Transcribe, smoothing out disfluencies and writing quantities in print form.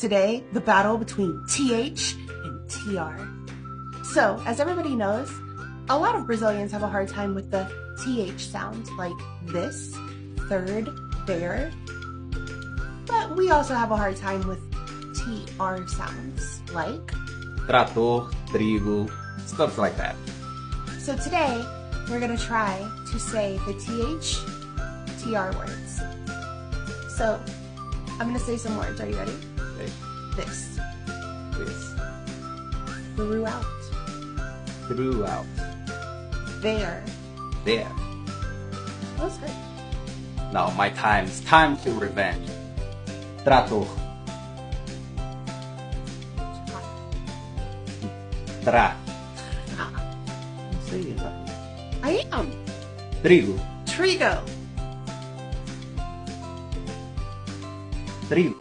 Today, the battle between TH and TR. So, as everybody knows, a lot of Brazilians have a hard time with the TH sound, like this, third, there. But we also have a hard time with TR sounds, like trator, trigo, stuff like that. So today, we're gonna try to say the TH, TR words. So, I'm gonna say some words. Are you ready? Okay. This. This. Throughout. Throughout. There. There. That was good. Now my time. It's time to revenge. Trator. Tra. Não sei exatamente. I am. Trigo. Trigo. Trigo.